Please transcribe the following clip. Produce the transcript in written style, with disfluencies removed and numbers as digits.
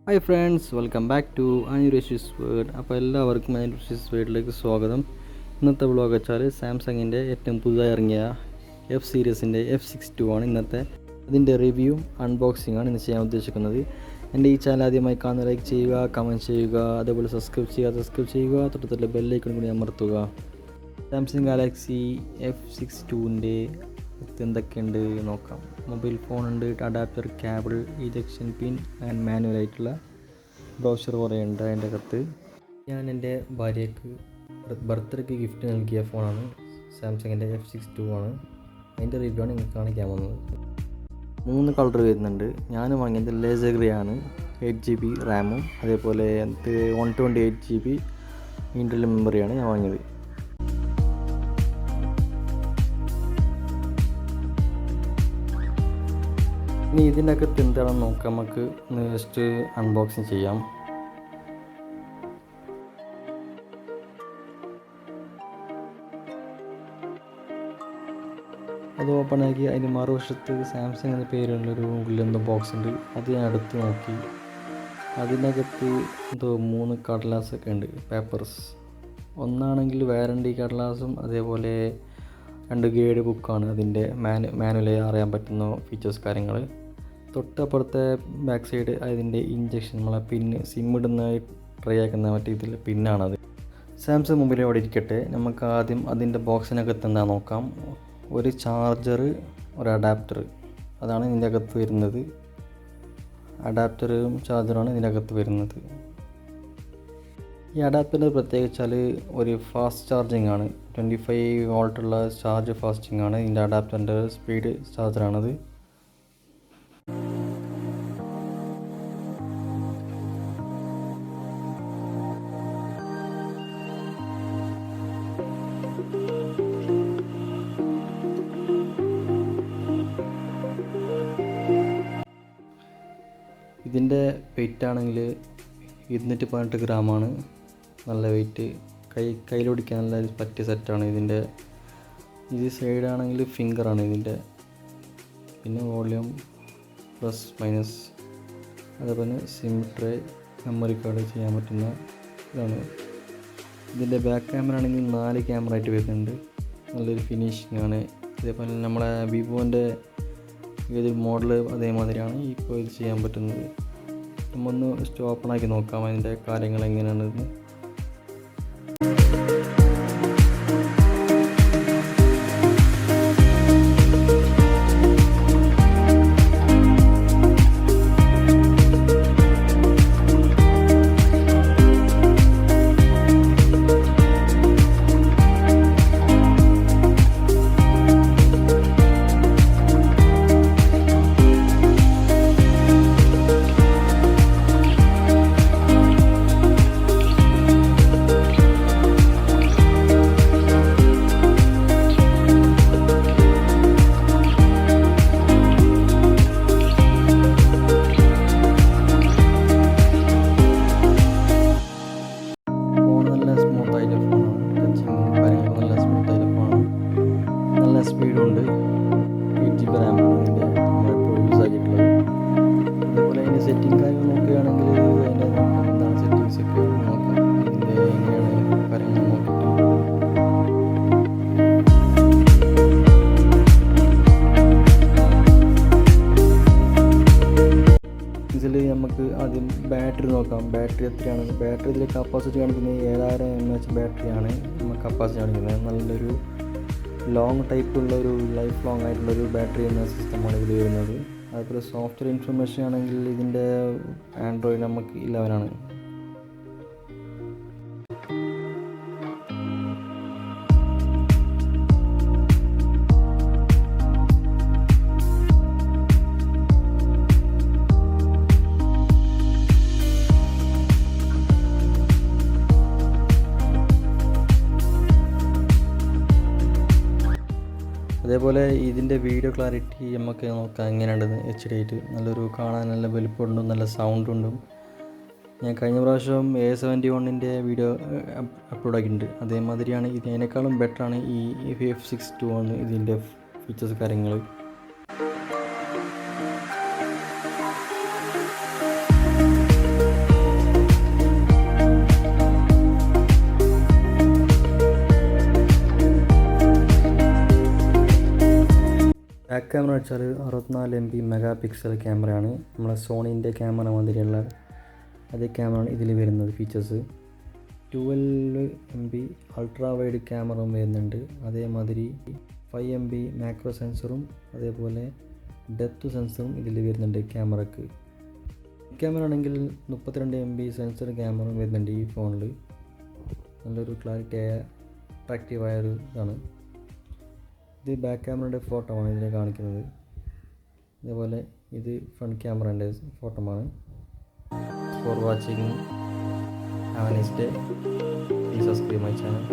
Hi friends, welcome back to RESHU'S world. അപ്പോൾ എല്ലാവർക്കും RESHU'S വേൾഡിലേക്ക് സ്വാഗതം. ഇന്നത്തെ വ്ളോഗ് വെച്ചാൽ സാംസങ്ങിൻ്റെ ഏറ്റവും പുതുതായി ഇറങ്ങിയ എഫ് സീരീസിൻ്റെ F62 ആണ് ഇന്നത്തെ. അതിൻ്റെ റിവ്യൂ അൺബോക്സിംഗ് ആണ് ഇന്ന് ചെയ്യാൻ ഉദ്ദേശിക്കുന്നത്. എൻ്റെ ഈ ചാനൽ ആദ്യമായി കാണുന്ന ലൈക്ക് ചെയ്യുക, കമൻറ്റ് ചെയ്യുക, അതേപോലെ സബ്സ്ക്രൈബ് ചെയ്യുക, തൊട്ടടുത്തുള്ള ബെല്ലൈക്കൺ കൂടി അമർത്തുക. സാംസങ് ഗാലക്സി F62ൻ്റെ എന്തൊക്കെയുണ്ട് നോക്കാം. മൊബൈൽ ഫോണുണ്ട്, adapter, cable, ejection pin and മാനുവലായിട്ടുള്ള ബ്രൗസർ കുറേ ഉണ്ട് അതിൻ്റെ അകത്ത്. ഞാൻ എൻ്റെ ഭാര്യയ്ക്ക് ബർത്ത്ഡേക്ക് ഗിഫ്റ്റ് നൽകിയ ഫോണാണ് സാംസങ്ങിൻ്റെ F62 ആണ്. അതിൻ്റെ റിവ്യൂ ആണ് നിങ്ങൾക്ക് കാണിക്കാൻ പോകുന്നത്. 3 കളർ വരുന്നുണ്ട്. ഞാൻ വാങ്ങിയത് ലേസർ ഗ്രേ ആണ്. 8GB റാമും അതേപോലെ 128GB ഇൻ്റർണൽ മെമ്മറിയാണ് ഞാൻ വാങ്ങിയത്. ഇനി ഇതിൻ്റെ അകത്ത് എന്താണെന്ന് നോക്കാം. നമുക്ക് ജസ്റ്റ് അൺബോക്സിങ് ചെയ്യാം. അത് ഓപ്പൺ ആക്കി അതിന് മറുവശത്ത് സാംസങ് എന്ന പേരുള്ളൊരു ഉള്ളെന്തോ ബോക്സ് ഉണ്ട്. അത് ഞാൻ എടുത്ത് നോക്കി. അതിനകത്ത് എന്തോ 3 കടലാസൊക്കെ ഉണ്ട്, പേപ്പേഴ്സ്. ഒന്നാണെങ്കിൽ വാറണ്ടി കടലാസും അതേപോലെ 2 ഗൈഡ് ബുക്കാണ്. അതിൻ്റെ മാനുവലി അറിയാൻ പറ്റുന്ന ഫീച്ചേഴ്സ് കാര്യങ്ങൾ. തൊട്ടപ്പുറത്തെ ബാക്ക് സൈഡ് അതിൻ്റെ ഇഞ്ചക്ഷൻ, നമ്മളെ പിന്ന് സിം ഇടുന്ന ട്രൈ ആക്കുന്ന മറ്റേ ഇതിൽ പിന്നാണത്. സാംസങ് മൊബൈൽ അവിടെ ഇരിക്കട്ടെ. നമുക്ക് ആദ്യം അതിൻ്റെ ബോക്സിനകത്ത് എന്താ നോക്കാം. ഒരു ചാർജർ, ഒരു അഡാപ്റ്റർ, അതാണ് ഇതിൻ്റെ അകത്ത് വരുന്നത്. അഡാപ്റ്ററും ചാർജറാണ് ഇതിൻ്റെ അകത്ത് വരുന്നത്. ഈ അഡാപ്റ്ററിൻ്റെ പ്രത്യേകിച്ചാൽ ഒരു ഫാസ്റ്റ് ചാർജിങ് ആണ്. 25 വോൾട്ടുള്ള ചാർജ് ഫാസ്റ്റിംഗ് ആണ് ഇതിൻ്റെ അഡാപ്റ്ററിൻ്റെ സ്പീഡ് ചാർജറാണത്. ഇതിൻ്റെ വെയിറ്റ് ആണെങ്കിൽ 218 ഗ്രാമാണ്. നല്ല വെയിറ്റ്, കയ്യിലൊടിക്കാൻ നല്ല പറ്റിയ സെറ്റാണ് ഇതിൻ്റെ. ഇത് സൈഡാണെങ്കിൽ ഫിംഗറാണ് ഇതിൻ്റെ. പിന്നെ വോളിയം പ്ലസ് മൈനസ്, അതേപോലെ സിം ട്രേ, മെമ്മറി കാർഡ് ചെയ്യാൻ പറ്റുന്ന ഇതാണ്. ഇതിൻ്റെ ബാക്ക് ക്യാമറ ആണെങ്കിൽ 4 ക്യാമറ ആയിട്ട് വരുന്നുണ്ട്. നല്ലൊരു ഫിനിഷിംഗ് ആണ്. അതേപോലെ നമ്മളെ വിവോൻ്റെ ഏത് മോഡൽ അതേമാതിരിയാണ് ഇപ്പോൾ ഇത് ചെയ്യാൻ പറ്റുന്നത്. ഒന്ന് ഓപ്പണാക്കി നോക്കാം അതിൻ്റെ കാര്യങ്ങൾ എങ്ങനെയാണെന്ന്. സ്പീഡുണ്ട്. 8GB റാമാണ് ഇതിൻ്റെ നമ്മളിപ്പോൾ യൂസ് ആക്കിയിട്ടുള്ളത്. അതേപോലെ അതിൻ്റെ സെറ്റിംഗ് കാര്യങ്ങൾ നോക്കുകയാണെങ്കിൽ അതിൻ്റെ എന്താണ് സെറ്റിങ്സ് ഒക്കെ നോക്കാം. ഇതിൻ്റെ എങ്ങനെയാണ് കാര്യങ്ങൾ നോക്കിയിട്ട് ഇതിൽ നമുക്ക് ആദ്യം ബാറ്ററി നോക്കാം. ബാറ്ററി എത്രയാണ്? ബാറ്ററി ഇതിൽ കപ്പാസിറ്റി കാണിക്കുന്നത് 7000 mAh ബാറ്ററിയാണ് നമ്മൾ കപ്പാസിറ്റി കാണിക്കുന്നത്. നല്ലൊരു ലോങ് ടൈപ്പുള്ള ഒരു ലൈഫ് ലോങ് ആയിട്ടുള്ളൊരു ബാറ്ററി എന്ന സിസ്റ്റമാണ് ഇതിൽ വരുന്നത്. അതുപോലെ സോഫ്റ്റ്വെയർ ഇൻഫർമേഷൻ ആണെങ്കിൽ ഇതിൻ്റെ ആൻഡ്രോയിഡ് നമുക്ക് 11 ആണ്. അതേപോലെ ഇതിൻ്റെ വീഡിയോ ക്ലാരിറ്റി നമുക്ക് നോക്കാം എങ്ങനെയുണ്ടെന്ന്. HD ആയിട്ട് നല്ലൊരു കാണാൻ നല്ല വലുപ്പമുണ്ടും നല്ല സൗണ്ടുണ്ടും. ഞാൻ കഴിഞ്ഞ പ്രാവശ്യം A71ൻ്റെ വീഡിയോ അപ്ലോഡ് ആക്കിയിട്ടുണ്ട്. അതേമാതിരിയാണ് ഇതിനേക്കാളും ബെറ്ററാണ് ഈ F62 ആണ് ഇതിൻ്റെ ഫീച്ചേഴ്സ് കാര്യങ്ങൾ. ബാക്ക് ക്യാമറ വെച്ചാൽ 64 MP മെഗാ പിക്സൽ ക്യാമറയാണ്. നമ്മളെ സോണീൻ്റെ ക്യാമറ മാതിരിയുള്ള അതേ ക്യാമറയാണ് ഇതിൽ വരുന്നത്. ഫീച്ചേഴ്സ് 12 MP അൾട്രാ വൈഡ് ക്യാമറയും വരുന്നുണ്ട്. അതേമാതിരി 5 MP മാക്രോ സെൻസറും അതേപോലെ ഡെപ്ത് സെൻസറും ഇതിൽ വരുന്നുണ്ട് ക്യാമറക്ക്. ക്യാമറ ആണെങ്കിൽ 32 MP സെൻസർ ക്യാമറയും വരുന്നുണ്ട് ഈ ഫോണിൽ. നല്ലൊരു ക്ലാരിറ്റിയായ അട്രാക്റ്റീവായൊരു ഇതാണ്. ഇത് ബാക്ക് ക്യാമറയുടെ ഫോട്ടോ ആണ് ഇതിനെ കാണിക്കുന്നത്. അതേപോലെ ഇത് ഫ്രണ്ട് ക്യാമറേൻ്റെ ഫോട്ടോ ആണ്. For watching have A nice day. Please subscribe my channel.